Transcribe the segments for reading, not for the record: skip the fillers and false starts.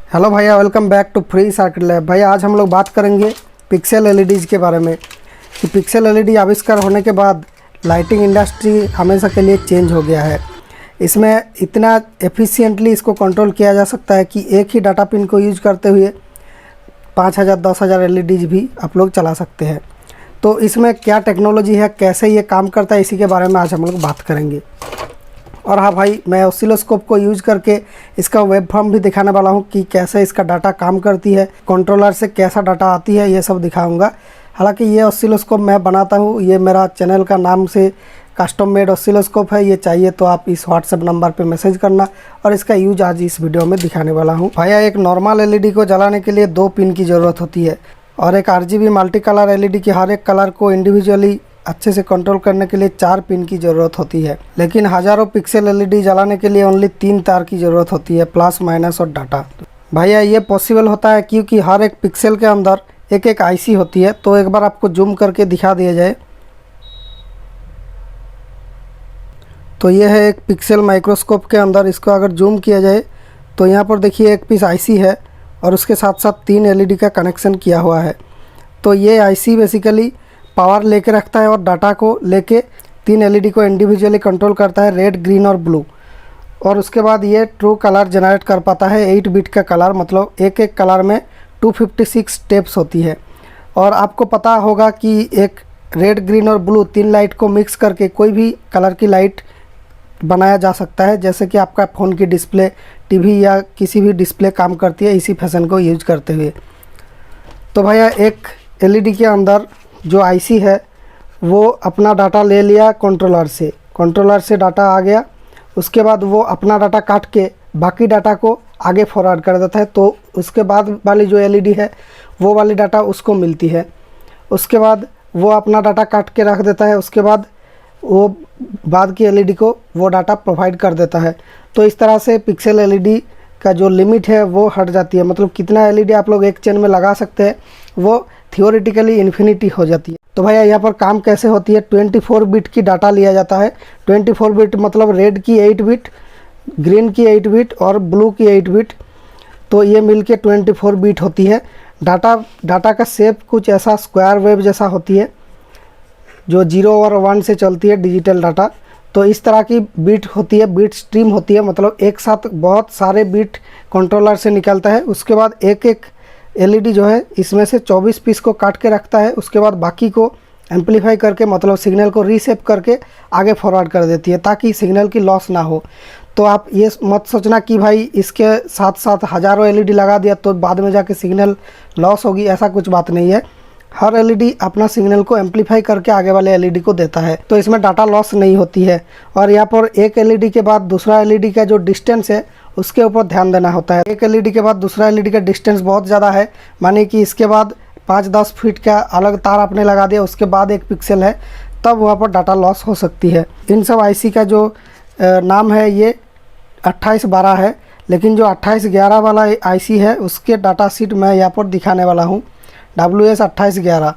Hello भैया, welcome back to free circuit lab. भैया आज हम लोग बात करेंगे पिक्सल एलईडीज़ के बारे में कि पिक्सल एलईडी आविष्कार होने के बाद लाइटिंग इंडस्ट्री हमेशा के लिए चेंज हो गया है। इसमें इतना एफिशिएंटली इसको कंट्रोल किया जा सकता है कि एक ही डाटा पिन को यूज करते हुए 5000 10,000 एलईडीज़ भी आप लोग चला सकते हैं। तो इसमें क्या टेक्नोलॉजी है, कैसे ये काम करता है, इसी के बारे में आज हम लोग बात करेंगे। और हाँ भाई, मैं ऑसिलोस्कोप को यूज़ करके इसका वेब फॉर्म भी दिखाने वाला हूँ कि कैसे इसका डाटा काम करती है, कंट्रोलर से कैसा डाटा आती है, ये सब दिखाऊंगा। हालांकि ये ऑसिलोस्कोप मैं बनाता हूँ, ये मेरा चैनल का नाम से कस्टम मेड ऑसिलोस्कोप है। ये चाहिए तो आप इस व्हाट्सएप नंबर पे मैसेज करना और इसका यूज आज इस वीडियो में दिखाने वाला हूँ। भैया एक नॉर्मल एलईडी को जलाने के लिए 2 पिन की ज़रूरत होती है और एक RGB मल्टी कलर एलईडी की हर एक कलर को इंडिविजुअली अच्छे से कंट्रोल करने के लिए 4 पिन की ज़रूरत होती है। लेकिन हज़ारों पिक्सल एलईडी जलाने के लिए ओनली 3 तार की ज़रूरत होती है, प्लस माइनस और डाटा। भैया ये पॉसिबल होता है क्योंकि हर एक पिक्सल के अंदर एक एक IC होती है। तो एक बार आपको जूम करके दिखा दिया जाए तो ये है एक पिक्सल माइक्रोस्कोप के अंदर। इसको अगर जूम किया जाए तो यहाँ पर देखिए एक पीस IC है और उसके साथ साथ 3 LED का कनेक्शन किया हुआ है। तो ये IC बेसिकली पावर लेके रखता है और डाटा को लेके 3 LED को इंडिविजुअली कंट्रोल करता है, रेड, ग्रीन और ब्लू। और उसके बाद ये ट्रू कलर जनरेट कर पाता है, 8 बिट का कलर, मतलब एक एक कलर में 256 स्टेप्स होती है। और आपको पता होगा कि एक रेड, ग्रीन और ब्लू 3 लाइट को मिक्स करके कोई भी कलर की लाइट बनाया जा सकता है, जैसे कि आपका फ़ोन की डिस्प्ले, टीवी या किसी भी डिस्प्ले काम करती है इसी फैशन को यूज करते हुए। तो भैया एक LED के अंदर जो IC है वो अपना डाटा ले लिया कंट्रोलर से डाटा आ गया। उसके बाद वो अपना डाटा काट के बाकी डाटा को आगे फॉरवर्ड कर देता है। तो उसके बाद वाली जो LED है वो वाली डाटा उसको मिलती है। उसके बाद वो अपना डाटा काट के रख देता है, उसके बाद वो बाद की LED को वो डाटा प्रोवाइड कर देता है। तो इस तरह से पिक्सल LED का जो लिमिट है वो हट जाती है, मतलब कितना LED आप लोग एक चेन में लगा सकते हैं वो थियोरेटिकली इन्फिनिटी हो जाती है। तो भैया यहाँ पर काम कैसे होती है, 24 बिट की डाटा लिया जाता है। 24 बिट मतलब रेड की 8 बिट, ग्रीन की 8 बिट और ब्लू की 8 बिट। तो ये मिलके 24 बिट होती है। डाटा का शेप कुछ ऐसा स्क्वायर वेव जैसा होती है जो 0 और 1 से चलती है डिजिटल डाटा। तो इस तरह की बिट होती है, बिट स्ट्रीम होती है, मतलब एक साथ बहुत सारे बिट कंट्रोलर से निकलता है। उसके बाद एक एक LED जो है इसमें से 24 पीस को काट के रखता है। उसके बाद बाकी को एम्पलीफाई करके, मतलब सिग्नल को रीसेप करके आगे फॉरवर्ड कर देती है ताकि सिग्नल की लॉस ना हो। तो आप ये मत सोचना कि भाई इसके साथ साथ हज़ारों LED लगा दिया तो बाद में जाके सिग्नल लॉस होगी, ऐसा कुछ बात नहीं है। हर LED अपना सिग्नल को एम्पलीफाई करके आगे वाले LED को देता है, तो इसमें डाटा लॉस नहीं होती है। और यहाँ पर एक LED के बाद दूसरा LED का जो डिस्टेंस है उसके ऊपर ध्यान देना होता है। एक LED के बाद दूसरा LED का डिस्टेंस बहुत ज़्यादा है, माने कि इसके बाद 5-10 फीट का अलग तार आपने लगा दिया, उसके बाद एक पिक्सल है, तब वहाँ पर डाटा लॉस हो सकती है। इन सब IC का जो नाम है ये 2812 है, लेकिन जो 2811 वाला IC है उसके डाटा शीट मैं यहाँ पर दिखाने वाला हूँ, WS2811।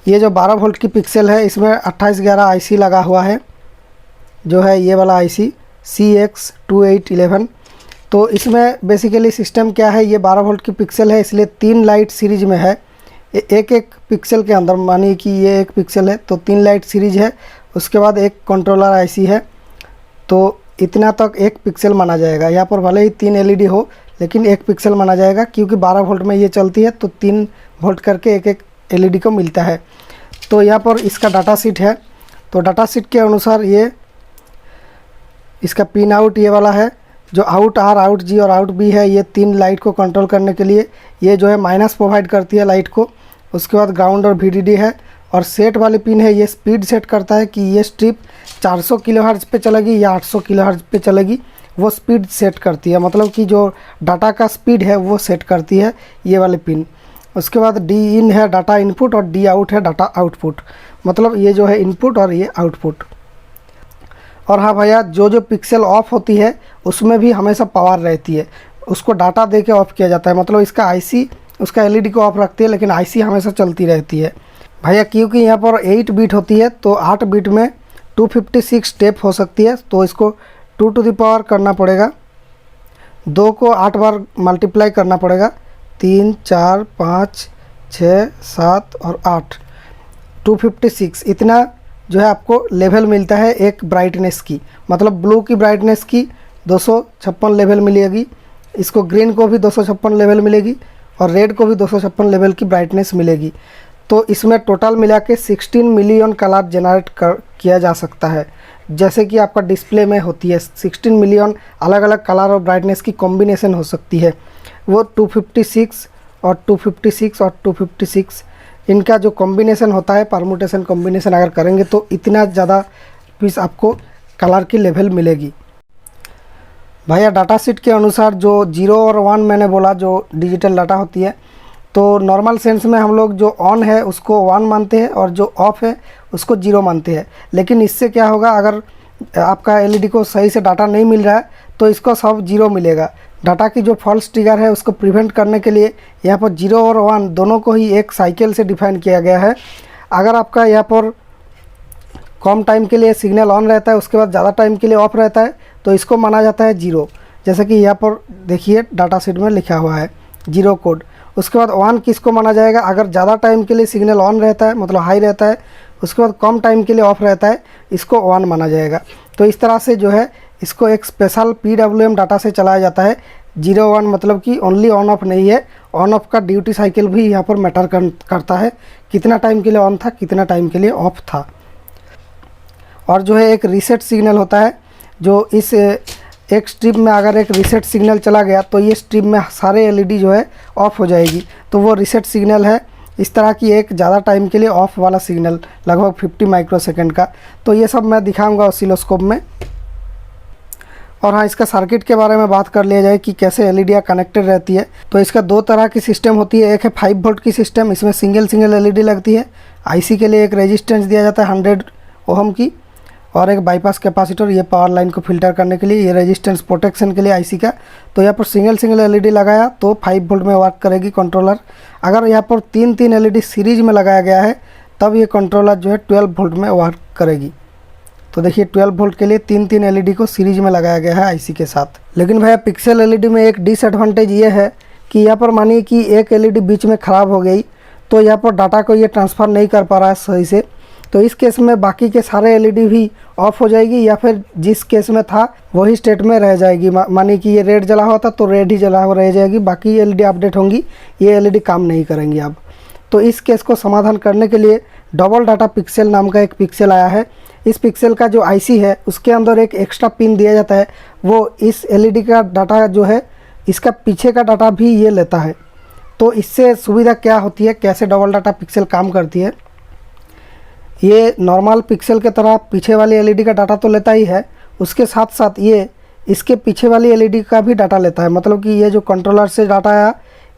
ये जो 12 वोल्ट की पिक्सल है इसमें 2811 IC लगा हुआ है, जो है ये वाला IC CX2811। तो इसमें बेसिकली सिस्टम क्या है, ये 12 वोल्ट की पिक्सल है इसलिए 3 लाइट सीरीज में है। एक एक पिक्सल के अंदर, मानिए कि ये एक पिक्सल है तो 3 लाइट सीरीज है। उसके बाद एक कंट्रोलर IC है, तो इतना तक एक पिक्सल माना जाएगा। यहाँ पर भले ही 3 LED हो लेकिन एक पिक्सल माना जाएगा, क्योंकि 12 वोल्ट में ये चलती है तो 3 वोल्ट करके एक एक LED को मिलता है। तो यहाँ पर इसका डाटा शीट है। तो डाटा शीट के अनुसार ये इसका पिन आउट ये वाला है, जो आउट R, आउट G और आउट B है, ये 3 लाइट को कंट्रोल करने के लिए ये जो है माइनस प्रोवाइड करती है लाइट को। उसके बाद ग्राउंड और VDD है। और सेट वाली पिन है, ये स्पीड सेट करता है कि ये स्ट्रिप 400 किलोहर्ट्ज़ पे चलेगी या 800 किलोहर्ट्ज़ पे चलेगी, वो स्पीड सेट करती है, मतलब कि जो डाटा का स्पीड है वो सेट करती है ये वाली पिन। उसके बाद D in है डाटा इनपुट और D out है डाटा आउटपुट, मतलब ये जो है इनपुट और ये आउटपुट। और हाँ भैया, जो पिक्सल ऑफ होती है उसमें भी हमेशा पावर रहती है, उसको डाटा दे के ऑफ किया जाता है, मतलब इसका IC उसका LED को ऑफ रखती है लेकिन IC हमेशा चलती रहती है। भैया क्योंकि यहाँ पर 8 बिट होती है तो 8 बिट में 256 स्टेप हो सकती है, तो इसको 2 टू द पावर करना पड़ेगा। 2 को 8 बार मल्टीप्लाई करना पड़ेगा, 3 4 5 6 7 और 8, 256 इतना जो है आपको लेवल मिलता है एक ब्राइटनेस की। मतलब ब्लू की ब्राइटनेस की 256 लेवल मिलेगी, इसको ग्रीन को भी 256 लेवल मिलेगी और रेड को भी 256 लेवल की ब्राइटनेस मिलेगी। तो इसमें टोटल मिला के 16 मिलियन कलर जनरेट किया जा सकता है, जैसे कि आपका डिस्प्ले में होती है। 16 मिलियन अलग अलग कलर और ब्राइटनेस की कॉम्बिनेशन हो सकती है। वो 256 और 256 और 256 इनका जो कॉम्बिनेशन होता है, परमुटेशन कॉम्बिनेशन अगर करेंगे तो इतना ज़्यादा पीस आपको कलर की लेवल मिलेगी। भैया डाटा शीट के अनुसार जो 0 और 1 मैंने बोला जो डिजिटल डाटा होती है, तो नॉर्मल सेंस में हम लोग जो ऑन है उसको 1 मानते हैं और जो ऑफ है उसको 0 मानते हैं। लेकिन इससे क्या होगा, अगर आपका एलईडी को सही से डाटा नहीं मिल रहा है तो इसको सब 0 मिलेगा। डाटा की जो फॉल्स ट्रिगर है उसको प्रिवेंट करने के लिए यहाँ पर 0 और 1 दोनों को ही एक साइकिल से डिफाइन किया गया है। अगर आपका यहाँ पर कम टाइम के लिए सिग्नल ऑन रहता है, उसके बाद ज़्यादा टाइम के लिए ऑफ रहता है, तो इसको माना जाता है 0। जैसे कि यहाँ पर देखिए डाटा शीट में लिखा हुआ है 0 कोड। उसके बाद 1 किसको माना जाएगा, अगर ज़्यादा टाइम के लिए सिग्नल ऑन रहता है मतलब हाई रहता है, उसके बाद कम टाइम के लिए ऑफ रहता है, इसको 1 माना जाएगा। तो इस तरह से जो है इसको एक स्पेशल PWM डाटा से चलाया जाता है। 0-1 मतलब कि ओनली ऑन ऑफ नहीं है, ऑन ऑफ का ड्यूटी साइकिल भी यहाँ पर मैटर करता है, कितना टाइम के लिए ऑन था, कितना टाइम के लिए ऑफ था। और जो है एक रीसेट सिग्नल होता है, जो इस एक स्ट्रिप में अगर एक रीसेट सिग्नल चला गया तो ये स्ट्रिप में सारे एलईडी जो है ऑफ हो जाएगी, तो वो रीसेट सिग्नल है। इस तरह की एक ज़्यादा टाइम के लिए ऑफ वाला सिग्नल लगभग 50 माइक्रोसेकंड का। तो ये सब मैं दिखाऊंगा ऑसिलोस्कोप में। और हाँ, इसका सर्किट के बारे में बात कर लिया जाए कि कैसे एलईडियाँ कनेक्टेड रहती है, तो इसका 2 तरह की सिस्टम होती है। एक है 5 वोल्ट की सिस्टम, इसमें सिंगल एलईडी लगती है। आईसी के लिए एक रेजिस्टेंस दिया जाता है 100 ओहम की, और एक बाईपास कैपेसिटर, ये पावर लाइन को फिल्टर करने के लिए, ये रेजिस्टेंस प्रोटेक्शन के लिए आईसी का। तो यहाँ पर सिंगल एलईडी लगाया तो 5 वोल्ट में वर्क करेगी कंट्रोलर। अगर यहाँ पर 3 एलईडी सीरीज में लगाया गया है तब ये कंट्रोलर जो है 12 वोल्ट में वर्क करेगी। तो देखिए 12 वोल्ट के लिए 3 एलईडी को सीरीज में लगाया गया है आईसी के साथ। लेकिन भैया पिक्सल एलईडी में एक डिसएडवांटेज ये है कि यहाँ पर मानिए कि एक एलईडी बीच में ख़राब हो गई तो यहाँ पर डाटा को ये ट्रांसफ़र नहीं कर पा रहा है सही से, तो इस केस में बाकी के सारे एलईडी भी ऑफ हो जाएगी, या फिर जिस केस में था वही स्टेट में रह जाएगी। मानिए कि ये रेड जला हुआ था तो रेड ही जला हुआ रह जाएगी, बाकी एलईडी अपडेट होंगी, ये एलईडी काम नहीं करेंगी अब। तो इस केस को समाधान करने के लिए डबल डाटा पिक्सल नाम का एक पिक्सल आया है। इस पिक्सल का जो आईसी है उसके अंदर एक एक्स्ट्रा पिन दिया जाता है, वो इस एलईडी का डाटा जो है इसका पीछे का डाटा भी ये लेता है। तो इससे सुविधा क्या होती है, कैसे डबल डाटा पिक्सल काम करती है, ये नॉर्मल पिक्सल के तरह पीछे वाली एलईडी का डाटा तो लेता ही है, उसके साथ साथ ये इसके पीछे वाली एलईडी का भी डाटा लेता है। मतलब कि ये जो कंट्रोलर से डाटा आया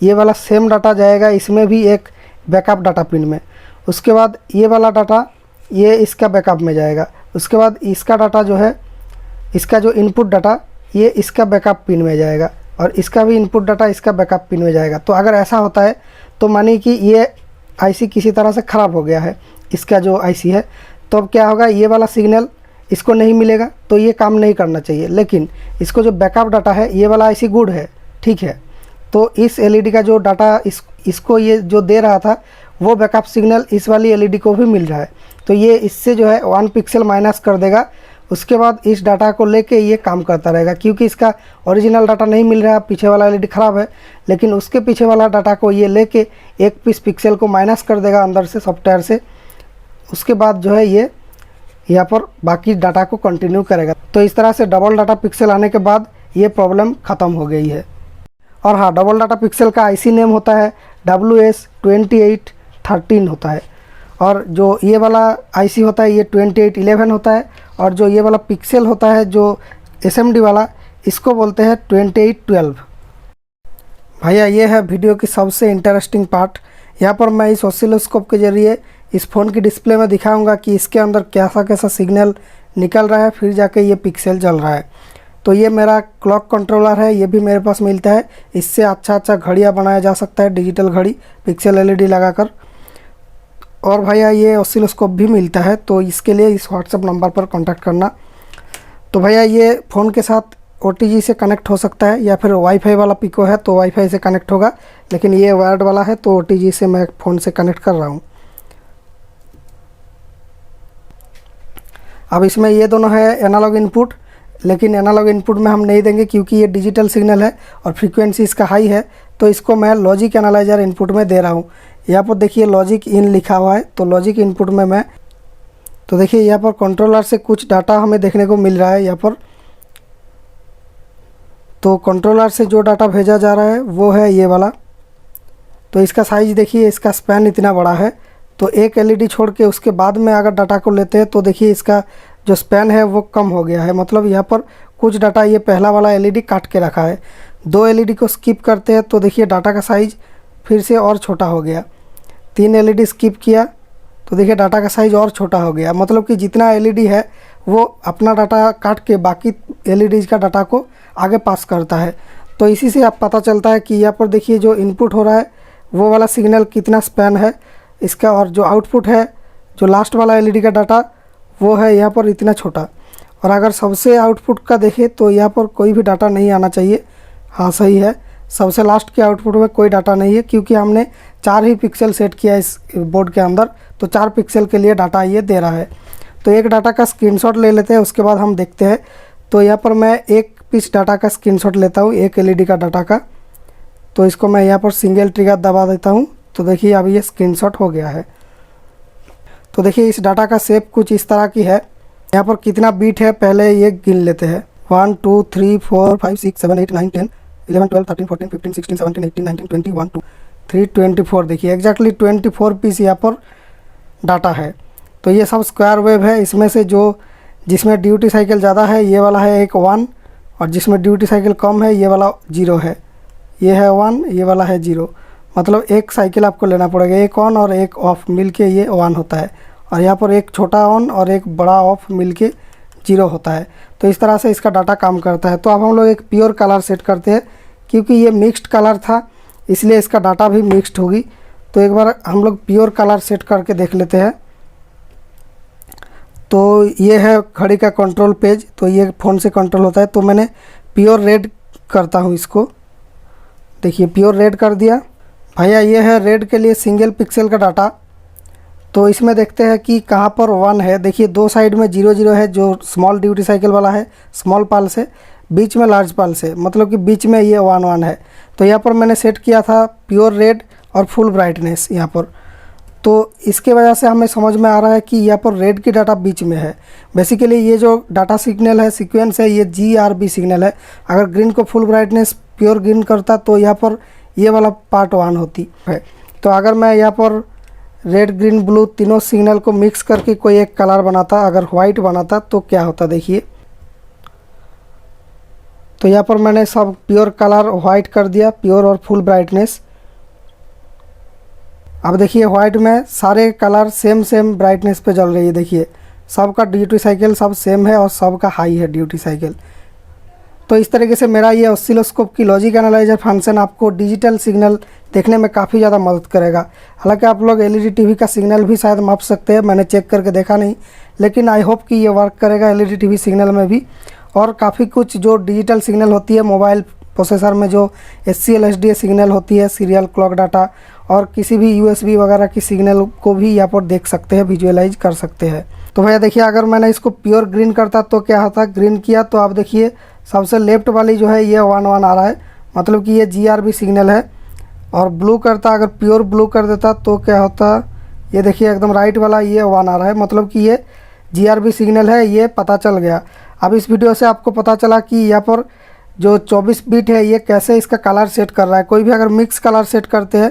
ये वाला सेम डाटा जाएगा इसमें भी एक बैकअप डाटा पिन में, उसके बाद ये वाला डाटा ये इसका बैकअप में जाएगा, उसके बाद इसका डाटा जो है इसका जो इनपुट डाटा ये इसका बैकअप पिन में जाएगा, और इसका भी इनपुट डाटा इसका बैकअप पिन में जाएगा। तो अगर ऐसा होता है तो मानिए कि ये आईसी किसी तरह से ख़राब हो गया है, इसका जो आईसी है, तो अब क्या होगा, ये वाला सिग्नल इसको नहीं मिलेगा तो ये काम नहीं करना चाहिए। लेकिन इसको जो बैकअप डाटा है ये वाला आईसी गुड है, ठीक है, तो इस एलईडी का जो डाटा इसको ये जो दे रहा था वो बैकअप सिग्नल इस वाली एलईडी को भी मिल रहा है, तो ये इससे जो है 1 पिक्सल माइनस कर देगा। उसके बाद इस डाटा को लेके ये काम करता रहेगा, क्योंकि इसका ओरिजिनल डाटा नहीं मिल रहा है, पीछे वाला एलईडी ख़राब है, लेकिन उसके पीछे वाला डाटा को ये लेके एक पीस पिक्सल को माइनस कर देगा अंदर से सॉफ्टवेयर से। उसके बाद जो है ये यहाँ पर बाकी डाटा को कंटिन्यू करेगा। तो इस तरह से डबल डाटा पिक्सल आने के बाद ये प्रॉब्लम ख़त्म हो गई है। और हाँ, डबल डाटा पिक्सल का आईसी नेम होता है WS2813 होता है, और जो ये वाला आईसी होता है ये 2811 होता है, और जो ये वाला पिक्सल होता है जो SMD वाला इसको बोलते हैं 2812। भैया ये है वीडियो की सबसे इंटरेस्टिंग पार्ट। यहाँ पर मैं इस ऑसिलोस्कोप के ज़रिए इस फ़ोन की डिस्प्ले में दिखाऊंगा कि इसके अंदर कैसा सिग्नल निकल रहा है, फिर जाके ये पिक्सल जल रहा है। तो ये मेरा क्लॉक कंट्रोलर है, ये भी मेरे पास मिलता है। इससे अच्छा घड़ियाँ बनाया जा सकता है, डिजिटल घड़ी पिक्सल एलईडी लगाकर। और भैया ये ऑसिलोस्कोप भी मिलता है, तो इसके लिए इस व्हाट्सएप नंबर पर कांटेक्ट करना। तो भैया ये फ़ोन के साथ ओटीजी से कनेक्ट हो सकता है, या फिर वाईफाई वाला पिको है तो वाईफाई से कनेक्ट होगा, लेकिन ये वायर्ड वाला है तो ओटीजी से मैं फ़ोन से कनेक्ट कर रहा हूँ। अब इसमें ये दोनों है एनालॉग इनपुट, लेकिन एनालॉग इनपुट में हम नहीं देंगे क्योंकि ये डिजिटल सिग्नल है और फ्रीक्वेंसी इसका हाई है, तो इसको मैं लॉजिक एनालाइजर इनपुट में दे रहा हूँ। यहाँ पर देखिए लॉजिक इन लिखा हुआ है, तो लॉजिक इनपुट में मैं तो देखिए यहाँ पर कंट्रोलर से कुछ डाटा हमें देखने को मिल रहा है यहाँ पर। तो कंट्रोलर से जो डाटा भेजा जा रहा है वो है ये वाला। तो इसका साइज़ देखिए, इसका स्पैन इतना बड़ा है, तो एक एलईडी छोड़ के उसके बाद में अगर डाटा को लेते हैं तो देखिए इसका जो स्पैन है वो कम हो गया है। मतलब यहाँ पर कुछ डाटा ये पहला वाला एलईडी काट के रखा है। 2 एलईडी को स्किप करते हैं तो देखिए डाटा का साइज़ फिर से और छोटा हो गया। 3 एलईडी स्किप किया तो देखिए डाटा का साइज़ और छोटा हो गया। मतलब कि जितना एलईडी है वो अपना डाटा काट के बाकी एलईडीज़ का डाटा को आगे पास करता है। तो इसी से आप पता चलता है कि यहाँ पर देखिए जो इनपुट हो रहा है वो वाला सिग्नल कितना स्पैन है इसका, और जो आउटपुट है जो लास्ट वाला एलईडी का डाटा वो है यहाँ पर इतना छोटा। और अगर सबसे आउटपुट का देखें तो यहाँ पर कोई भी डाटा नहीं आना चाहिए। हाँ सही है, सबसे लास्ट के आउटपुट में कोई डाटा नहीं है क्योंकि हमने 4 ही पिक्सल सेट किया इस बोर्ड के अंदर, तो 4 पिक्सल के लिए डाटा ये दे रहा है। तो एक डाटा का स्क्रीनशॉट ले लेते हैं, उसके बाद हम देखते हैं। तो यहाँ पर मैं एक पीस डाटा का स्क्रीनशॉट लेता हूँ, एक एलईडी का डाटा का। तो इसको मैं यहाँ पर सिंगल ट्रिगर दबा देता हूँ, तो देखिए अब ये स्क्रीनशॉट हो गया है। तो देखिए इस डाटा का शेप कुछ इस तरह की है। यहाँ पर कितना बीट है पहले ये गिन लेते हैं। 1 2 3 4 5 6 7 8 9 10 11 12 13 14 15 16 17 18 19 20 1 2 3 24 देखिए एग्जैक्टली 24 पीस यहाँ पर डाटा है। तो ये सब स्क्वायर वेव है। इसमें से जो जिसमें ड्यूटी साइकिल ज़्यादा है ये वाला है एक 1, और जिसमें ड्यूटी साइकिल कम है ये वाला 0 है। ये है 1, ये वाला है 0। मतलब एक साइकिल आपको लेना पड़ेगा, एक ऑन और एक ऑफ मिलके ये 1 होता है, और यहाँ पर एक छोटा ऑन और एक बड़ा ऑफ मिलके 0 होता है। तो इस तरह से इसका डाटा काम करता है। तो अब हम लोग एक प्योर कलर सेट करते हैं, क्योंकि ये मिक्स्ड कलर था इसलिए इसका डाटा भी मिक्स्ड होगी। तो एक बार हम लोग प्योर कलर सेट करके देख लेते हैं। तो ये है घड़ी का कंट्रोल पेज, तो ये फ़ोन से कंट्रोल होता है। तो मैंने प्योर रेड करता हूँ इसको, देखिए प्योर रेड कर दिया। भैया ये है रेड के लिए सिंगल पिक्सल का डाटा। तो इसमें देखते हैं कि कहाँ पर 1 है। देखिए 2 साइड में 0 0 है जो स्मॉल ड्यूटी साइकिल वाला है स्मॉल पाल से, बीच में लार्ज पाल से, मतलब कि बीच में ये 1 1 है। तो यहाँ पर मैंने सेट किया था प्योर रेड और फुल ब्राइटनेस यहाँ पर। तो इसके वजह से हमें समझ में आ रहा है कि यहाँ पर रेड की डाटा बीच में है। बेसिकली ये जो डाटा सिग्नल है सीक्वेंस है ये GRB सिग्नल है। अगर ग्रीन को फुल ब्राइटनेस प्योर ग्रीन करता तो यहाँ पर ये वाला पार्ट 1 होती है। तो अगर मैं यहाँ पर रेड ग्रीन ब्लू तीनों सिग्नल को मिक्स करके कोई एक कलर बनाता, अगर वाइट बनाता तो क्या होता देखिए। तो यहाँ पर मैंने सब प्योर कलर वाइट कर दिया, प्योर और फुल ब्राइटनेस। अब देखिए वाइट में सारे कलर सेम ब्राइटनेस पे जल रही है। देखिए सबका ड्यूटी साइकिल सब सेम है और सबका हाई है ड्यूटी साइकिल। तो इस तरीके से मेरा ये ऑसिलोस्कोप की लॉजिक एनालाइजर फंक्शन आपको डिजिटल सिग्नल देखने में काफ़ी ज़्यादा मदद करेगा। हालांकि आप लोग एलईडी टीवी का सिग्नल भी शायद माप सकते हैं, मैंने चेक करके देखा नहीं, लेकिन आई होप कि ये वर्क करेगा एलईडी टीवी सिग्नल में भी। और काफ़ी कुछ जो डिजिटल सिग्नल होती है मोबाइल प्रोसेसर में, जो SCL SDA सिग्नल होती है सीरियल क्लॉक डाटा, और किसी भी USB वगैरह की सिग्नल को भी यहाँ पर देख सकते हैं, विजुअलाइज कर सकते हैं। तो भैया देखिए अगर मैंने इसको प्योर ग्रीन करता तो क्या होता, ग्रीन किया तो आप देखिए सबसे लेफ्ट वाली जो है ये 1 1 आ रहा है, मतलब कि ये GRB सिग्नल है। और ब्लू करता, अगर प्योर ब्लू कर देता तो क्या होता, ये देखिए एकदम राइट वाला ये 1 आ रहा है, मतलब कि ये GRB सिग्नल है, ये पता चल गया। अब इस वीडियो से आपको पता चला कि यहाँ पर जो 24 बिट है ये कैसे इसका कलर सेट कर रहा है। कोई भी अगर मिक्स कलर सेट करते हैं,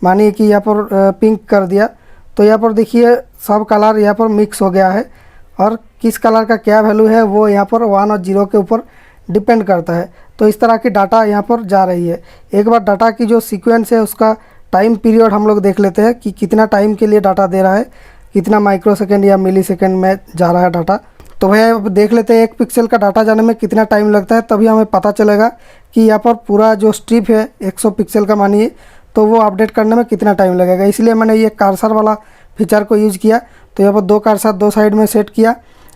मानिए कि यहाँ पर पिंक कर दिया, तो यहाँ पर देखिए सब कलर यहाँ पर मिक्स हो गया है, और किस कलर का क्या वैल्यू है वो यहाँ पर 1 और 0 के ऊपर डिपेंड करता है। तो इस तरह की डाटा यहाँ पर जा रही है। एक बार डाटा की जो सीक्वेंस है उसका टाइम पीरियड हम लोग देख लेते हैं कि कितना टाइम के लिए डाटा दे रहा है, कितना माइक्रोसेकंड या मिलीसेकंड में जा रहा है डाटा। तो भैया अब देख लेते हैं 1 पिक्सल का डाटा जाने में कितना टाइम लगता है, तभी हमें पता चलेगा कि यहाँ पर पूरा जो स्ट्रिप है 100 पिक्सल का मानिए, तो वो अपडेट करने में कितना टाइम लगेगा। इसलिए मैंने ये कर्सर वाला फीचर को यूज़ किया। तो यहाँ पर 2 कर्सर 2 साइड में सेट किया।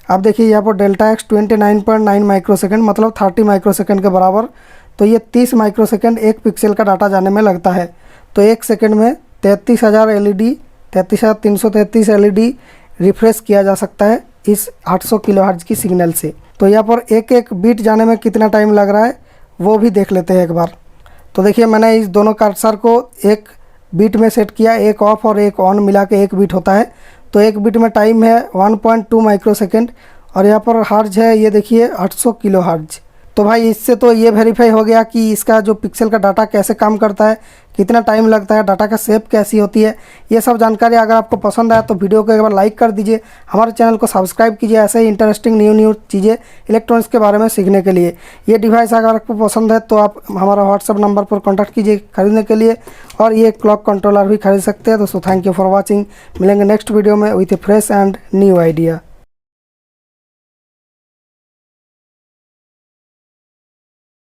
अब देखिए यहाँ पर डेल्टा एक्स 29.9 माइक्रोसेकंड मतलब 30 माइक्रोसेकंड के बराबर। तो ये 30 माइक्रोसेकंड एक पिक्सल का डाटा जाने में लगता है। तो एक सेकंड में 33,000 एलईडी 33,333 एलईडी रिफ्रेश किया जा सकता है इस 800 किलोहर्ट्ज़ की सिग्नल से। तो यहाँ पर एक एक बीट जाने में कितना टाइम लग रहा है वो भी देख लेते हैं एक बार। तो देखिए मैंने इस दोनों कर्सर को एक बीट में सेट किया, एक ऑफ और एक ऑन मिला के एक बीट होता है। तो एक बीट में टाइम है 1.2 माइक्रोसेकंड और यहाँ पर हर्ट्ज है ये देखिए 800 किलो हर्ट्ज। तो भाई इससे तो ये वेरीफाई हो गया कि इसका जो पिक्सल का डाटा कैसे काम करता है, कितना टाइम लगता है, डाटा का शेप कैसी होती है। ये सब जानकारी अगर आपको पसंद आए तो वीडियो को एक बार लाइक कर दीजिए, हमारे चैनल को सब्सक्राइब कीजिए ऐसे ही इंटरेस्टिंग न्यू चीज़ें इलेक्ट्रॉनिक्स के बारे में सीखने के लिए। ये डिवाइस अगर आपको पसंद है तो आप हमारा व्हाट्सअप नंबर पर कॉन्टैक्ट कीजिए खरीदने के लिए, और ये क्लॉक कंट्रोलर भी खरीद सकते हैं। तो थैंक यू फॉर वॉचिंग। मिलेंगे नेक्स्ट वीडियो में with A fresh and new idea.